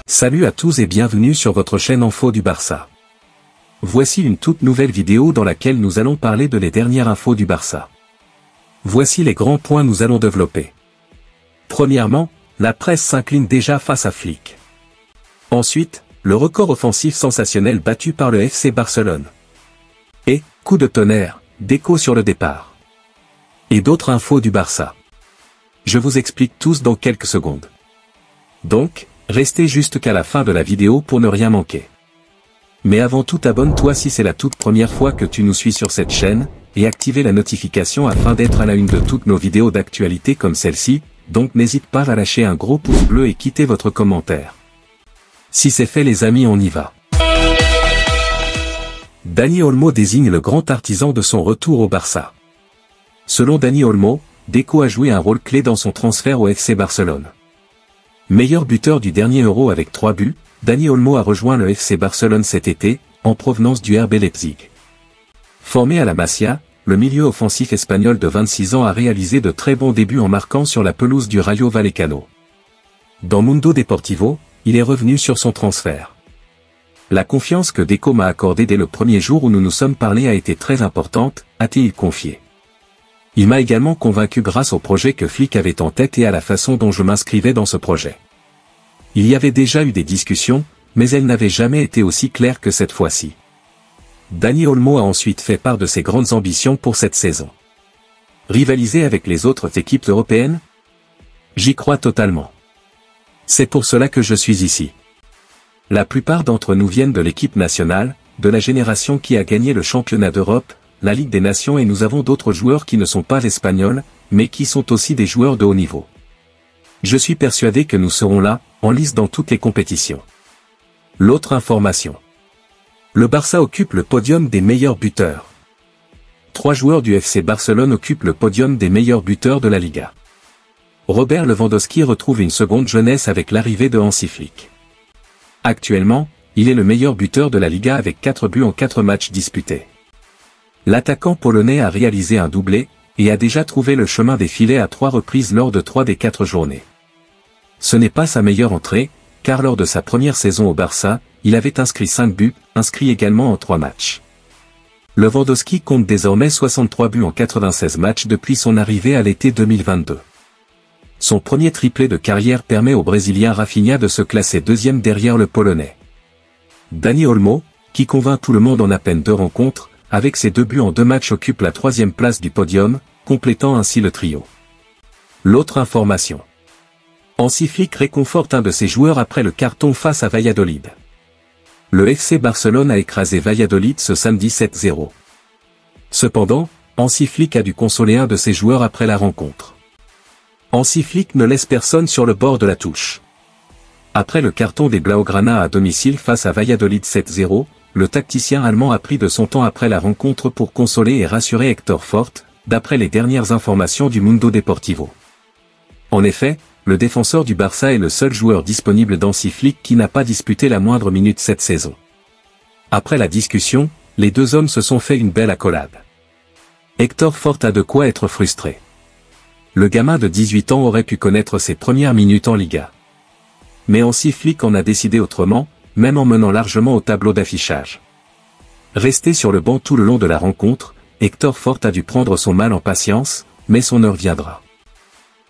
Salut à tous et bienvenue sur votre chaîne Info du Barça. Voici une toute nouvelle vidéo dans laquelle nous allons parler de les dernières infos du Barça. Voici les grands points nous allons développer. Premièrement, la presse s'incline déjà face à Flick. Ensuite, le record offensif sensationnel battu par le FC Barcelone. Et, coup de tonnerre, Deco sur le départ. Et d'autres infos du Barça. Je vous explique tous dans quelques secondes. Donc, restez jusqu'à la fin de la vidéo pour ne rien manquer. Mais avant tout, abonne-toi si c'est la toute première fois que tu nous suis sur cette chaîne, et activez la notification afin d'être à la une de toutes nos vidéos d'actualité comme celle-ci, donc n'hésite pas à lâcher un gros pouce bleu et quitter votre commentaire. Si c'est fait les amis, on y va. Dani Olmo désigne le grand artisan de son retour au Barça. Selon Dani Olmo, Deco a joué un rôle clé dans son transfert au FC Barcelone. Meilleur buteur du dernier Euro avec 3 buts, Dani Olmo a rejoint le FC Barcelone cet été, en provenance du RB Leipzig. Formé à la Masia, le milieu offensif espagnol de 26 ans a réalisé de très bons débuts en marquant sur la pelouse du Rayo Vallecano. Dans Mundo Deportivo, il est revenu sur son transfert. La confiance que Deco m'a accordée dès le premier jour où nous nous sommes parlé a été très importante, a-t-il confié. Il m'a également convaincu grâce au projet que Flick avait en tête et à la façon dont je m'inscrivais dans ce projet. Il y avait déjà eu des discussions, mais elles n'avaient jamais été aussi claires que cette fois-ci. Dani Olmo a ensuite fait part de ses grandes ambitions pour cette saison. Rivaliser avec les autres équipes européennes? J'y crois totalement. C'est pour cela que je suis ici. La plupart d'entre nous viennent de l'équipe nationale, de la génération qui a gagné le championnat d'Europe, la Ligue des Nations, et nous avons d'autres joueurs qui ne sont pas espagnols, mais qui sont aussi des joueurs de haut niveau. Je suis persuadé que nous serons là, en lice dans toutes les compétitions. L'autre information. Le Barça occupe le podium des meilleurs buteurs. 3 joueurs du FC Barcelone occupent le podium des meilleurs buteurs de la Liga. Robert Lewandowski retrouve une seconde jeunesse avec l'arrivée de Hansi Flick. Actuellement, il est le meilleur buteur de la Liga avec 4 buts en 4 matchs disputés. L'attaquant polonais a réalisé un doublé, et a déjà trouvé le chemin des filets à 3 reprises lors de 3 des 4 journées. Ce n'est pas sa meilleure entrée, car lors de sa première saison au Barça, il avait inscrit 5 buts, inscrits également en 3 matchs. Lewandowski compte désormais 63 buts en 96 matchs depuis son arrivée à l'été 2022. Son premier triplé de carrière permet au Brésilien Rafinha de se classer deuxième derrière le Polonais. Dani Olmo, qui convainc tout le monde en à peine 2 rencontres, avec ses 2 buts en 2 matchs occupe la 3e place du podium, complétant ainsi le trio. L'autre information. Hansi Flick réconforte un de ses joueurs après le carton face à Valladolid. Le FC Barcelone a écrasé Valladolid ce samedi 7-0. Cependant, Hansi Flick a dû consoler un de ses joueurs après la rencontre. Hansi Flick ne laisse personne sur le bord de la touche. Après le carton des Blaugrana à domicile face à Valladolid 7-0, le tacticien allemand a pris de son temps après la rencontre pour consoler et rassurer Héctor Fort, d'après les dernières informations du Mundo Deportivo. En effet, le défenseur du Barça est le seul joueur disponible d'Hansi Flick qui n'a pas disputé la moindre minute cette saison. Après la discussion, les deux hommes se sont fait une belle accolade. Héctor Fort a de quoi être frustré. Le gamin de 18 ans aurait pu connaître ses premières minutes en Liga. Mais Hansi Flick en a décidé autrement, même en menant largement au tableau d'affichage. Resté sur le banc tout le long de la rencontre, Héctor Fort a dû prendre son mal en patience, mais son heure viendra.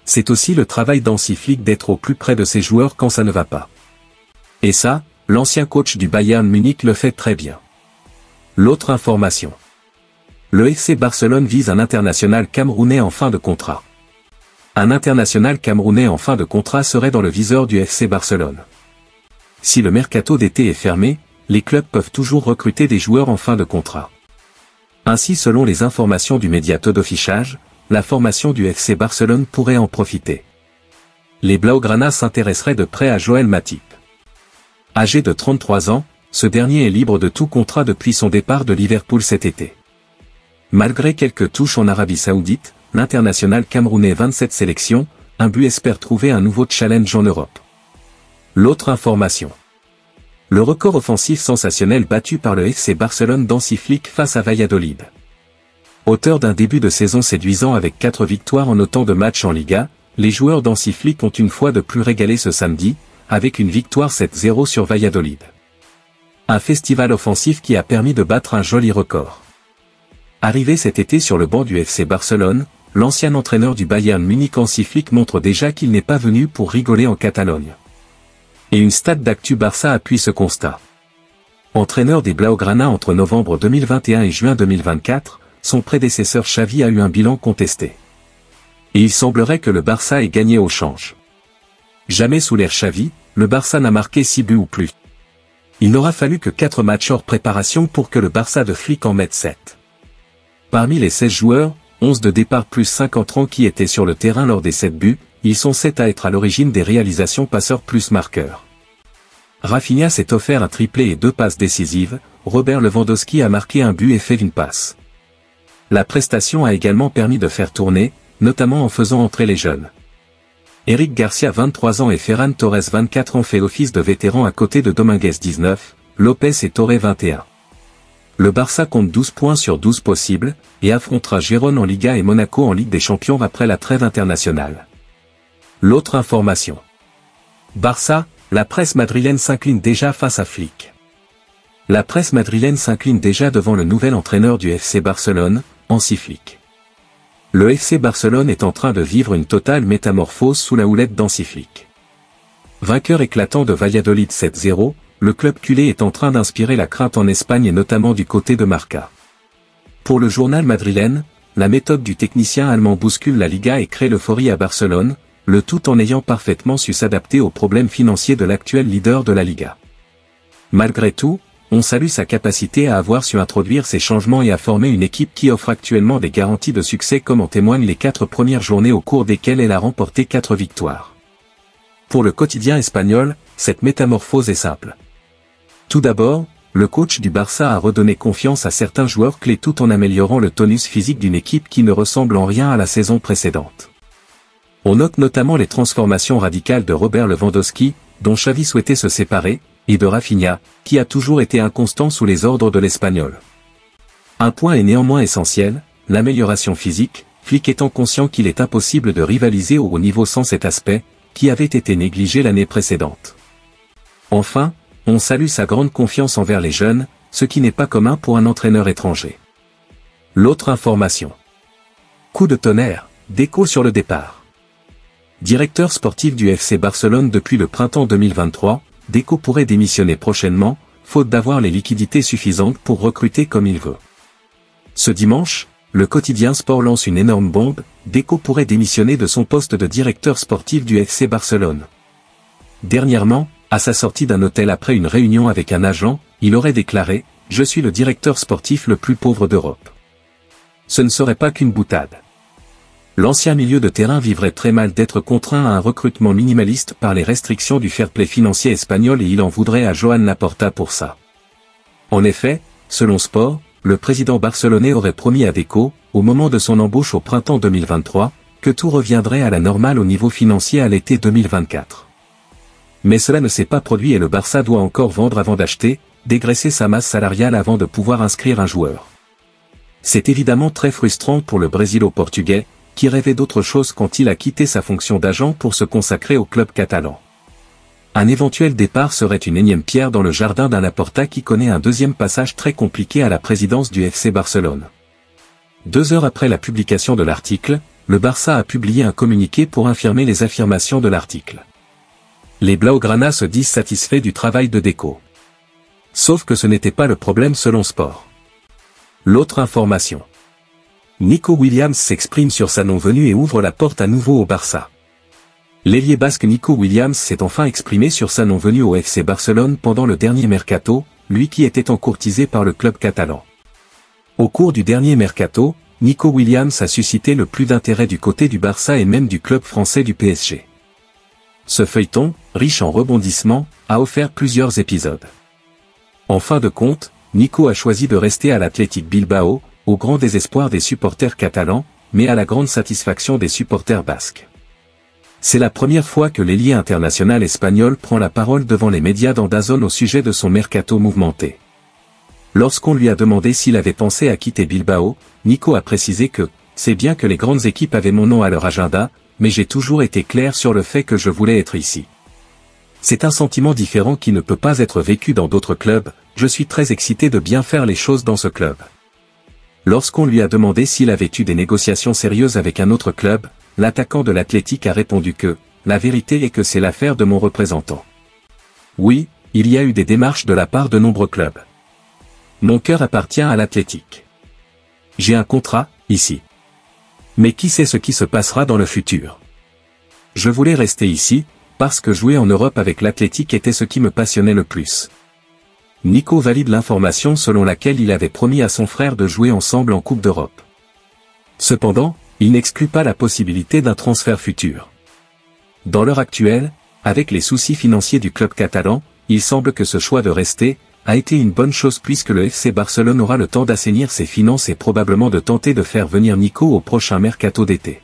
C'est aussi le travail d'Hansi Flick d'être au plus près de ses joueurs quand ça ne va pas. Et ça, l'ancien coach du Bayern Munich le fait très bien. L'autre information. Le FC Barcelone vise un international camerounais en fin de contrat. Un international camerounais en fin de contrat serait dans le viseur du FC Barcelone. Si le mercato d'été est fermé, les clubs peuvent toujours recruter des joueurs en fin de contrat. Ainsi, selon les informations du média d'affichage, la formation du FC Barcelone pourrait en profiter. Les Blaugrana s'intéresseraient de près à Joël Matip. Âgé de 33 ans, ce dernier est libre de tout contrat depuis son départ de Liverpool cet été. Malgré quelques touches en Arabie Saoudite, l'international camerounais 27 sélections, un but espère trouver un nouveau challenge en Europe. L'autre information. Le record offensif sensationnel battu par le FC Barcelone d'Hansi Flick face à Valladolid. Auteur d'un début de saison séduisant avec 4 victoires en autant de matchs en Liga, les joueurs d'Hansi Flick ont une fois de plus régalé ce samedi, avec une victoire 7-0 sur Valladolid. Un festival offensif qui a permis de battre un joli record. Arrivé cet été sur le banc du FC Barcelone, l'ancien entraîneur du Bayern Munich Hansi Flick montre déjà qu'il n'est pas venu pour rigoler en Catalogne. Et une stat d'actu Barça appuie ce constat. Entraîneur des Blaugrana entre novembre 2021 et juin 2024, son prédécesseur Xavi a eu un bilan contesté. Et il semblerait que le Barça ait gagné au change. Jamais sous l'ère Xavi, le Barça n'a marqué 6 buts ou plus. Il n'aura fallu que 4 matchs hors préparation pour que le Barça de Flick en mette 7. Parmi les 16 joueurs, 11 de départ plus 5 entrants qui étaient sur le terrain lors des 7 buts, ils sont 7 à être à l'origine des réalisations passeurs plus marqueurs. Rafinha s'est offert un triplé et 2 passes décisives, Robert Lewandowski a marqué un but et fait une passe. La prestation a également permis de faire tourner, notamment en faisant entrer les jeunes. Eric Garcia 23 ans et Ferran Torres 24 ans fait office de vétérans à côté de Dominguez 19, Lopez et Torre 21. Le Barça compte 12 points sur 12 possibles, et affrontera Gérone en Liga et Monaco en Ligue des Champions après la trêve internationale. L'autre information. Barça, la presse madrilène s'incline déjà face à Flick. La presse madrilène s'incline déjà devant le nouvel entraîneur du FC Barcelone, Hansi Flick. Le FC Barcelone est en train de vivre une totale métamorphose sous la houlette d'Hansi Flick. Vainqueur éclatant de Valladolid 7-0, le club culé est en train d'inspirer la crainte en Espagne et notamment du côté de Marca. Pour le journal madrilène, la méthode du technicien allemand bouscule la Liga et crée l'euphorie à Barcelone, le tout en ayant parfaitement su s'adapter aux problèmes financiers de l'actuel leader de la Liga. Malgré tout, on salue sa capacité à avoir su introduire ces changements et à former une équipe qui offre actuellement des garanties de succès comme en témoignent les 4 premières journées au cours desquelles elle a remporté 4 victoires. Pour le quotidien espagnol, cette métamorphose est simple. Tout d'abord, le coach du Barça a redonné confiance à certains joueurs clés tout en améliorant le tonus physique d'une équipe qui ne ressemble en rien à la saison précédente. On note notamment les transformations radicales de Robert Lewandowski, dont Xavi souhaitait se séparer, et de Rafinha, qui a toujours été inconstant sous les ordres de l'Espagnol. Un point est néanmoins essentiel, l'amélioration physique, Flick étant conscient qu'il est impossible de rivaliser au haut niveau sans cet aspect, qui avait été négligé l'année précédente. Enfin, on salue sa grande confiance envers les jeunes, ce qui n'est pas commun pour un entraîneur étranger. L'autre information. Coup de tonnerre, Deco sur le départ. Directeur sportif du FC Barcelone depuis le printemps 2023, Deco pourrait démissionner prochainement, faute d'avoir les liquidités suffisantes pour recruter comme il veut. Ce dimanche, le quotidien Sport lance une énorme bombe, Deco pourrait démissionner de son poste de directeur sportif du FC Barcelone. Dernièrement, à sa sortie d'un hôtel après une réunion avec un agent, il aurait déclaré « Je suis le directeur sportif le plus pauvre d'Europe ». Ce ne serait pas qu'une boutade. L'ancien milieu de terrain vivrait très mal d'être contraint à un recrutement minimaliste par les restrictions du fair-play financier espagnol et il en voudrait à Joan Laporta pour ça. En effet, selon Sport, le président barcelonais aurait promis à Deco, au moment de son embauche au printemps 2023, que tout reviendrait à la normale au niveau financier à l'été 2024. Mais cela ne s'est pas produit et le Barça doit encore vendre avant d'acheter, dégraisser sa masse salariale avant de pouvoir inscrire un joueur. C'est évidemment très frustrant pour le Brésilo-Portugais, qui rêvait d'autre chose quand il a quitté sa fonction d'agent pour se consacrer au club catalan. Un éventuel départ serait une énième pierre dans le jardin d'un Laporta qui connaît un deuxième passage très compliqué à la présidence du FC Barcelone. 2 heures après la publication de l'article, le Barça a publié un communiqué pour infirmer les affirmations de l'article. Les Blaugrana se disent satisfaits du travail de Deco. Sauf que ce n'était pas le problème selon Sport. L'autre information. Nico Williams s'exprime sur sa non-venue et ouvre la porte à nouveau au Barça. L'ailier basque Nico Williams s'est enfin exprimé sur sa non-venue au FC Barcelone pendant le dernier mercato, lui qui était encourtisé par le club catalan. Au cours du dernier mercato, Nico Williams a suscité le plus d'intérêt du côté du Barça et même du club français du PSG. Ce feuilleton, riche en rebondissements, a offert plusieurs épisodes. En fin de compte, Nico a choisi de rester à l'Athletic Bilbao, au grand désespoir des supporters catalans, mais à la grande satisfaction des supporters basques. C'est la première fois que l'ailier international espagnol prend la parole devant les médias dans DAZN au sujet de son mercato mouvementé. Lorsqu'on lui a demandé s'il avait pensé à quitter Bilbao, Nico a précisé que « c'est bien que les grandes équipes avaient mon nom à leur agenda, mais j'ai toujours été clair sur le fait que je voulais être ici. C'est un sentiment différent qui ne peut pas être vécu dans d'autres clubs, je suis très excité de bien faire les choses dans ce club. Lorsqu'on lui a demandé s'il avait eu des négociations sérieuses avec un autre club, l'attaquant de l'Athletic a répondu que, la vérité est que c'est l'affaire de mon représentant. Oui, il y a eu des démarches de la part de nombreux clubs. Mon cœur appartient à l'Athletic. J'ai un contrat, ici. Mais qui sait ce qui se passera dans le futur? Je voulais rester ici, parce que jouer en Europe avec l'Athletic était ce qui me passionnait le plus. Nico valide l'information selon laquelle il avait promis à son frère de jouer ensemble en Coupe d'Europe. Cependant, il n'exclut pas la possibilité d'un transfert futur. Dans l'heure actuelle, avec les soucis financiers du club catalan, il semble que ce choix de rester a été une bonne chose puisque le FC Barcelone aura le temps d'assainir ses finances et probablement de tenter de faire venir Nico au prochain mercato d'été.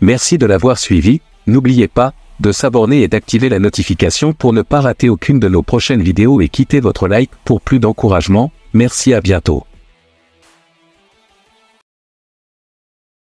Merci de l'avoir suivi, n'oubliez pas de s'abonner et d'activer la notification pour ne pas rater aucune de nos prochaines vidéos et quittez votre like pour plus d'encouragement, merci à bientôt.